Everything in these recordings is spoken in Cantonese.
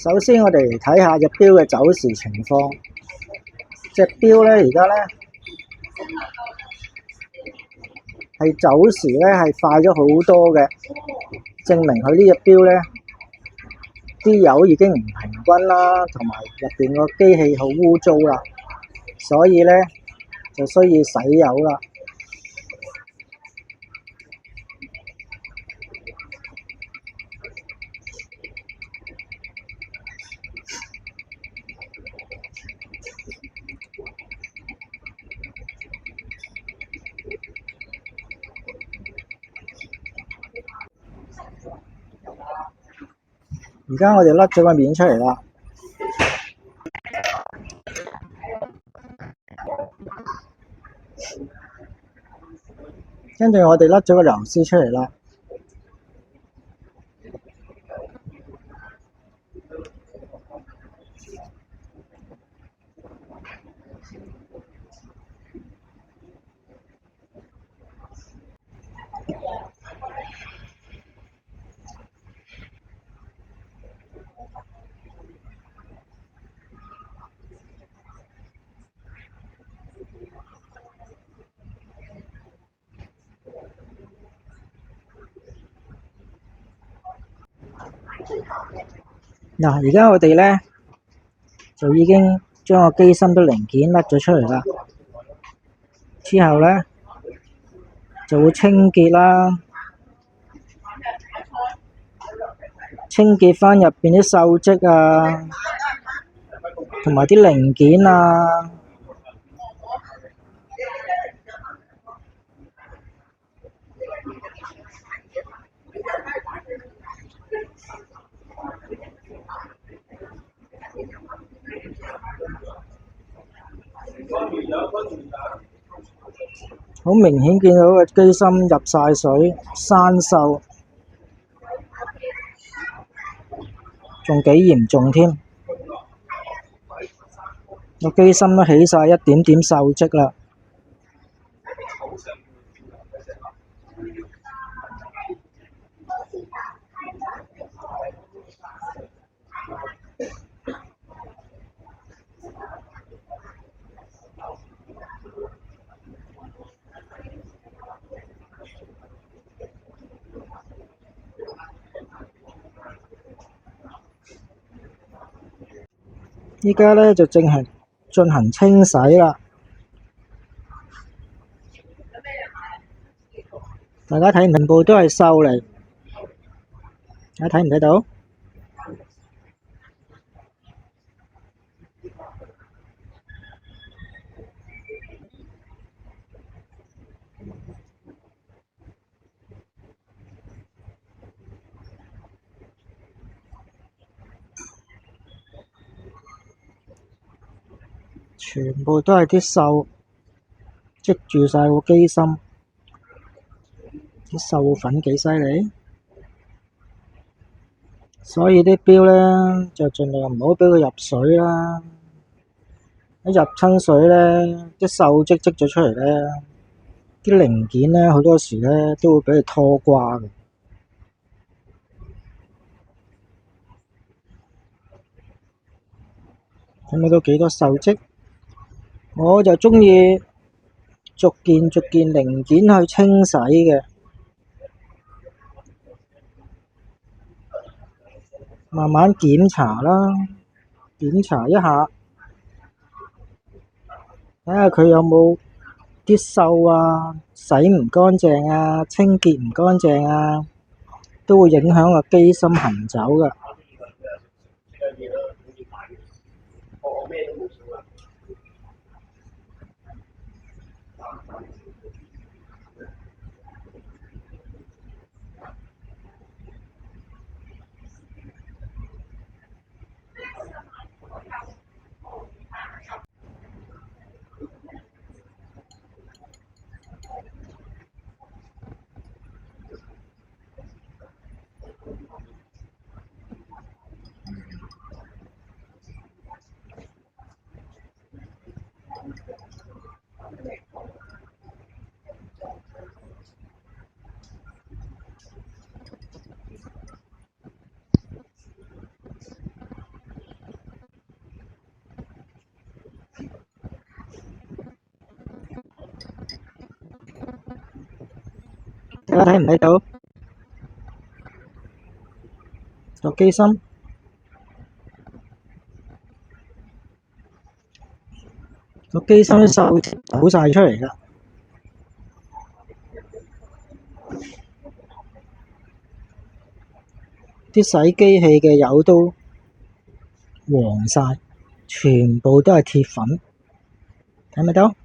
首先我哋嚟睇下隻錶嘅走時情況。隻錶咧而家咧係走時咧係快咗好多嘅，證明佢呢隻錶咧啲油已經唔平均啦，同埋入邊個機器好污糟啦，所以咧就需要洗油啦。而家我哋甩咗個面出嚟啦，跟住我哋甩咗個螺絲出嚟啦。嗱，而家我哋咧就已經將個機芯嘅零件甩咗出嚟啦。之後咧就會清潔啦，清潔翻入邊啲鏽跡啊，同埋啲零件啊。好明顯見到個機芯入晒水，生鏽，仲幾嚴重添。個機芯都起晒一點點鏽跡啦。依家咧就正係進行清洗啦。大家睇唔全部都係鏽嚟，大家睇唔睇到？全部都係啲鏽積住晒個機芯，啲鏽粉幾犀利，所以啲錶咧就盡量唔好俾佢入水啦。一入親水咧，啲鏽跡積咗出嚟咧，啲零件咧好多時咧都會俾佢拖瓜嘅。睇唔睇到幾多鏽跡？我就鍾意逐件零件去清洗嘅，慢慢檢查啦，檢查一下，睇下佢有冇啲鏽啊，洗唔乾淨啊，清潔唔乾淨啊，都會影響個機芯行走㗎。大家睇唔睇到個機芯？個機芯啲鏽倒晒出嚟㗎，啲洗機器嘅油都黃晒，全部都係鐵粉，睇唔睇到？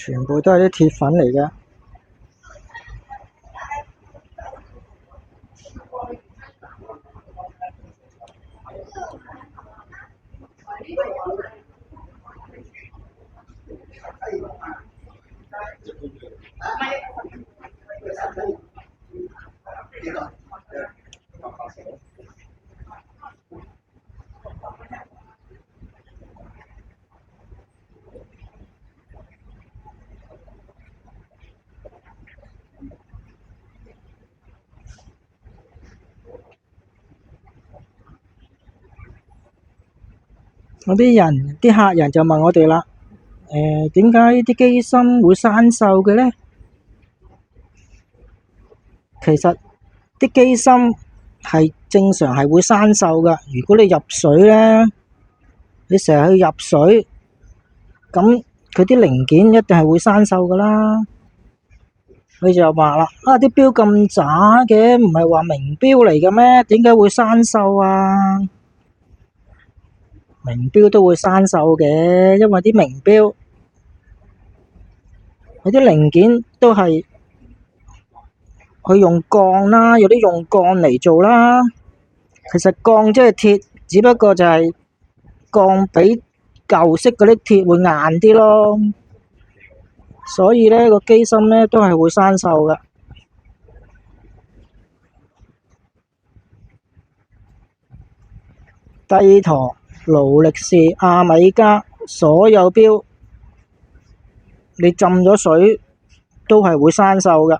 全部都係啲鐵粉嚟嘅。啲客人就問我哋啦，點解啲機芯會生鏽嘅呢？其實啲機芯係正常係會生鏽㗎。如果你入水呢，你成日去入水，咁佢啲零件一定係會生鏽㗎啦。佢就話啦，啲錶咁渣嘅，唔係話名錶嚟嘅咩？點解會生鏽啊？名錶都會生鏽嘅，因為啲名錶佢啲零件都係佢用鋼啦，有啲用鋼嚟做啦。其實鋼即係鐵，只不過就係鋼比舊式嗰啲鐵會硬啲咯。所以呢個機芯呢都係會生鏽㗎。帝陀、勞力士、亞米加所有錶，你浸咗水都係會生鏽㗎。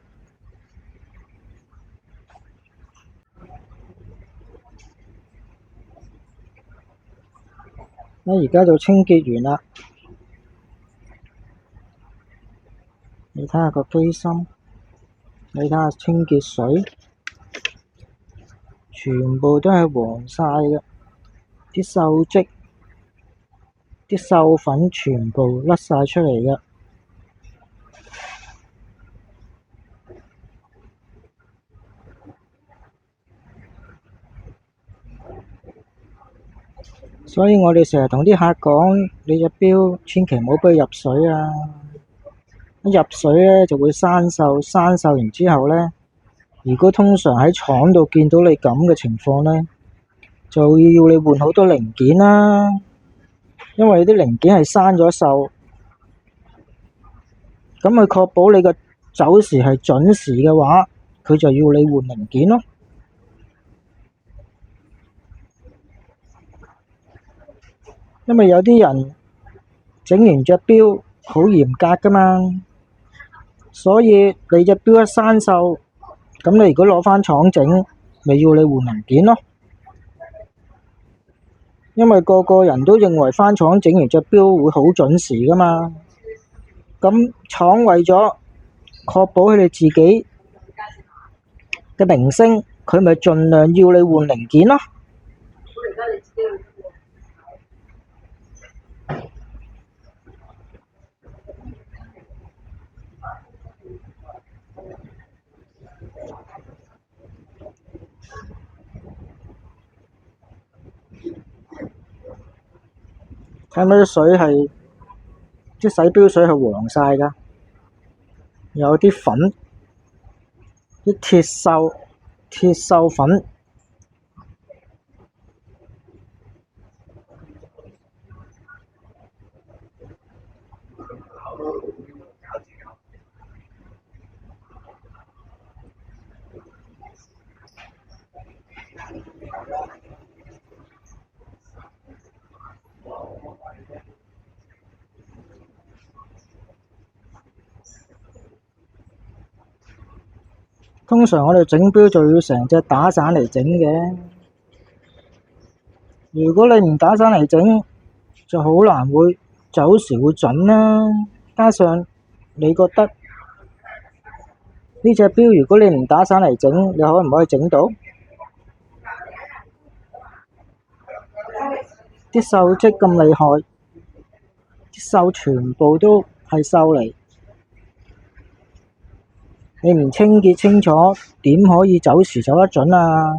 而家就清潔完啦，你睇下個機芯，你睇下清潔水，全部都係黃晒嘅，啲鏽跡、啲鏽粉全部甩晒出嚟嘅。所以我哋成日同啲客講，你隻錶千祈唔好俾佢入水啊！一入水呢就會生鏽，生鏽完之後呢，如果通常喺廠度見到你咁嘅情況呢，就要你換好多零件啦。因為啲零件係生咗鏽，咁去確保你個走時係準時嘅話，佢就要你換零件咯。因為有啲人整完隻錶好嚴格噶嘛，所以你隻錶一生鏽，咁你如果攞返廠整，咪要你換零件咯。因為個個人都認為返廠整完隻錶會好準時噶嘛，咁廠為咗確保佢哋自己嘅名聲，佢咪盡量要你換零件咯。睇唔睇啲水係，啲洗錶水係黃晒㗎，有啲粉，啲鐵鏽粉。通常我哋整錶就要成隻打散嚟整嘅。如果你唔打散嚟整，就好難會走時會準啦。加上你覺得呢隻錶如果你唔打散嚟整，你可唔可以整到？啲鏽跡咁厲害，啲鏽全部都係鏽嚟，你唔清潔清楚，點可以走時走得準啊？